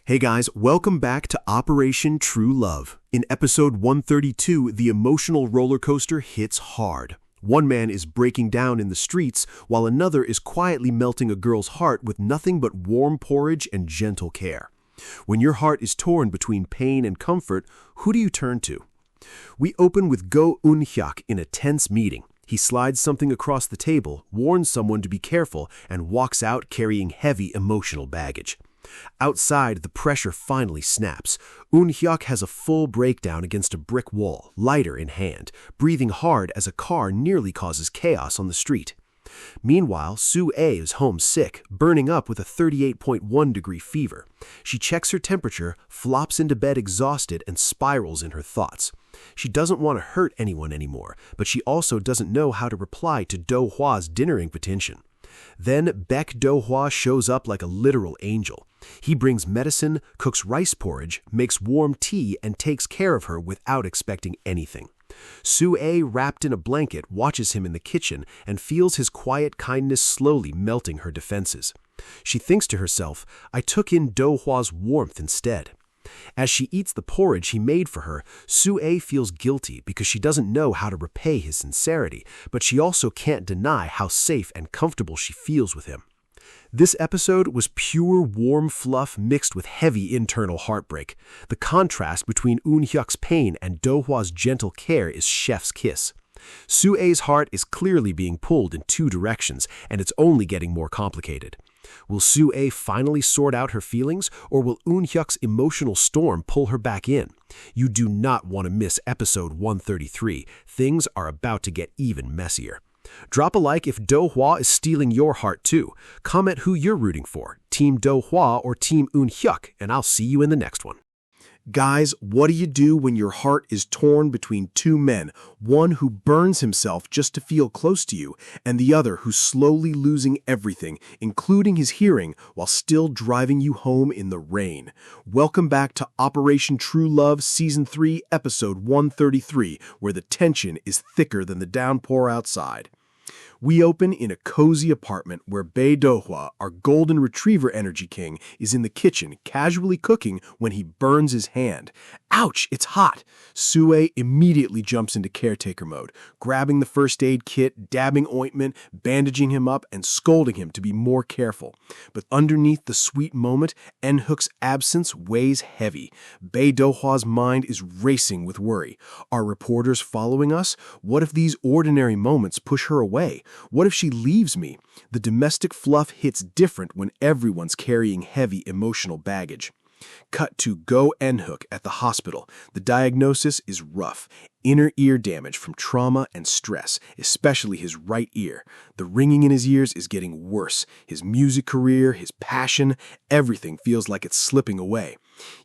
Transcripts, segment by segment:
Hey guys, welcome back to Operation True Love. In episode 132, the emotional roller coaster hits hard. One man is breaking down in the streets, while another is quietly melting a girl's heart with nothing but warm porridge and gentle care. When your heart is torn between pain and comfort, who do you turn to? We open with Eunhyeok in a tense meeting. He slides something across the table, warns someone to be careful, and walks out carrying heavy emotional baggage. Outside, the pressure finally snaps. Eunhyeok has a full breakdown against a brick wall, lighter in hand, breathing hard as a car nearly causes chaos on the street. Meanwhile, Soo-ae is home sick, burning up with a 38.1-degree fever. She checks her temperature, flops into bed exhausted, and spirals in her thoughts. She doesn't want to hurt anyone anymore, but she also doesn't know how to reply to Dohwa's dinner invitation. Then Baek Dohwa shows up like a literal angel. He brings medicine, cooks rice porridge, makes warm tea, and takes care of her without expecting anything. Soo-ae, wrapped in a blanket, watches him in the kitchen and feels his quiet kindness slowly melting her defenses. She thinks to herself, I took in Dohwa's warmth instead. As she eats the porridge he made for her, Soo-ae feels guilty because she doesn't know how to repay his sincerity, but she also can't deny how safe and comfortable she feels with him. This episode was pure warm fluff mixed with heavy internal heartbreak. The contrast between Eunhyeok's pain and Dohwa's gentle care is chef's kiss. Soo-ae's heart is clearly being pulled in two directions, and it's only getting more complicated. Will Soo-ae finally sort out her feelings, or will Eunhyeok's emotional storm pull her back in? You do not want to miss episode 133. Things are about to get even messier. Drop a like if Dohwa is stealing your heart too. Comment who you're rooting for, Team Dohwa or Team Eunhyeok, and I'll see you in the next one. Guys, what do you do when your heart is torn between two men, one who burns himself just to feel close to you, and the other who's slowly losing everything, including his hearing, while still driving you home in the rain? Welcome back to Operation True Love Season 3, Episode 133, where the tension is thicker than the downpour outside. We open in a cozy apartment where Bae Dohwa, our golden retriever energy king, is in the kitchen casually cooking when he burns his hand. Ouch, it's hot! Soo-ae immediately jumps into caretaker mode, grabbing the first aid kit, dabbing ointment, bandaging him up, and scolding him to be more careful. But underneath the sweet moment, Eunhyeok's absence weighs heavy. Bae Dohwa's mind is racing with worry. Are reporters following us? What if these ordinary moments push her away? What if she leaves me? The domestic fluff hits different when everyone's carrying heavy emotional baggage. Cut to Eunhyeok at the hospital. The diagnosis is rough. Inner ear damage from trauma and stress, especially his right ear. The ringing in his ears is getting worse. His music career, his passion, everything feels like it's slipping away.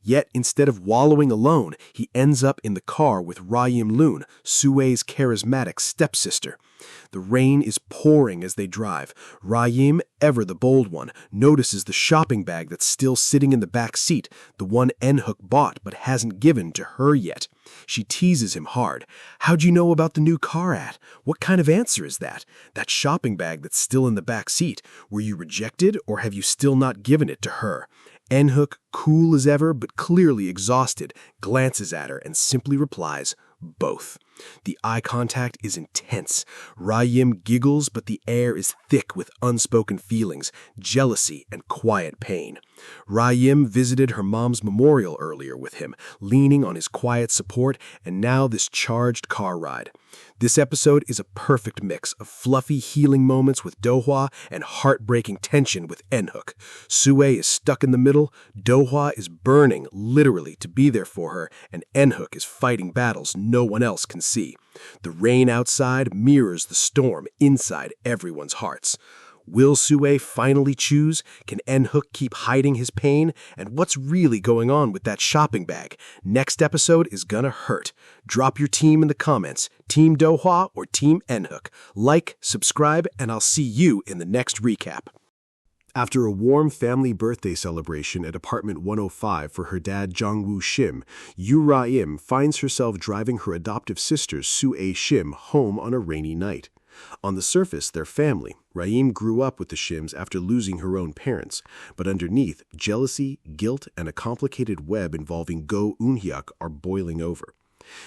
Yet, instead of wallowing alone, he ends up in the car with Ra-Yim-loon, Soo-ae's charismatic stepsister. The rain is pouring as they drive. Ra-Yim, ever the bold one, notices the shopping bag that's still sitting in the back seat, the one Eunhyeok bought but hasn't given to her yet. She teases him hard. How'd you know about the new car ad? What kind of answer is that? That shopping bag that's still in the back seat. Were you rejected, or have you still not given it to her? Eunhyeok, cool as ever but clearly exhausted, glances at her and simply replies, both. The eye contact is intense. Ra-Yim giggles, but the air is thick with unspoken feelings, jealousy, and quiet pain. Ra-Yim visited her mom's memorial earlier with him, leaning on his quiet support, and now this charged car ride. This episode is a perfect mix of fluffy healing moments with Dohwa and heartbreaking tension with Eunhyeok. Soo-ae is stuck in the middle, Dohwa is burning literally to be there for her, and Eunhyeok is fighting battles no one else can see. The rain outside mirrors the storm inside everyone's hearts. Will Soo-ae finally choose? Can Eunhyeok keep hiding his pain? And what's really going on with that shopping bag? Next episode is gonna hurt. Drop your team in the comments, Team Dohwa or Team Eunhyeok. Like, subscribe, and I'll see you in the next recap. After a warm family birthday celebration at apartment 105 for her dad Jong-woo Shim, Yoo Ra-im finds herself driving her adoptive sister Soo-ae Shim home on a rainy night. On the surface, they're family. Raim grew up with the Shims after losing her own parents, but underneath, jealousy, guilt, and a complicated web involving Eunhyeok are boiling over.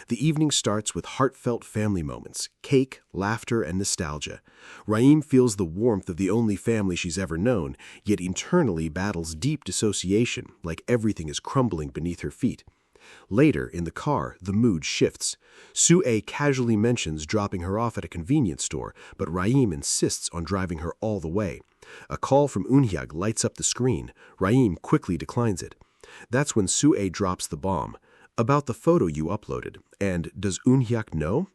The evening starts with heartfelt family moments, cake, laughter, and nostalgia. Raim feels the warmth of the only family she's ever known, yet internally battles deep dissociation, like everything is crumbling beneath her feet. Later, in the car, the mood shifts. Sue casually mentions dropping her off at a convenience store, but Raim insists on driving her all the way. A call from Eunhyeok lights up the screen. Raim quickly declines it. That's when Sue drops the bomb. About the photo you uploaded, and does Eunhyeok know?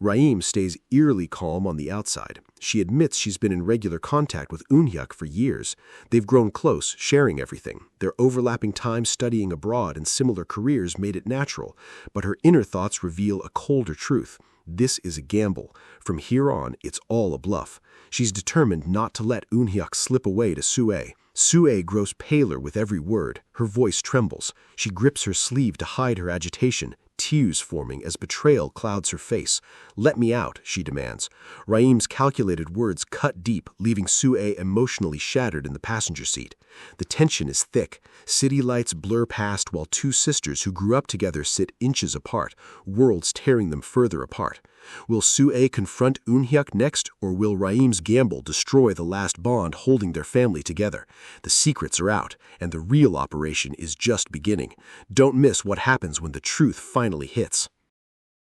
Raim stays eerily calm on the outside. She admits she's been in regular contact with Eunhyeok for years. They've grown close, sharing everything. Their overlapping time studying abroad and similar careers made it natural, but her inner thoughts reveal a colder truth. This is a gamble. From here on, it's all a bluff. She's determined not to let Eunhyeok slip away to Sue. Sue grows paler with every word. Her voice trembles. She grips her sleeve to hide her agitation, tears forming as betrayal clouds her face. "Let me out," she demands. Raim's calculated words cut deep, leaving Sue emotionally shattered in the passenger seat. The tension is thick. City lights blur past while two sisters who grew up together sit inches apart, worlds tearing them further apart. Will Sue confront Eunhyeok next, or will Raim's gamble destroy the last bond holding their family together? The secrets are out, and the real operation is just beginning. Don't miss what happens when the truth finally hits.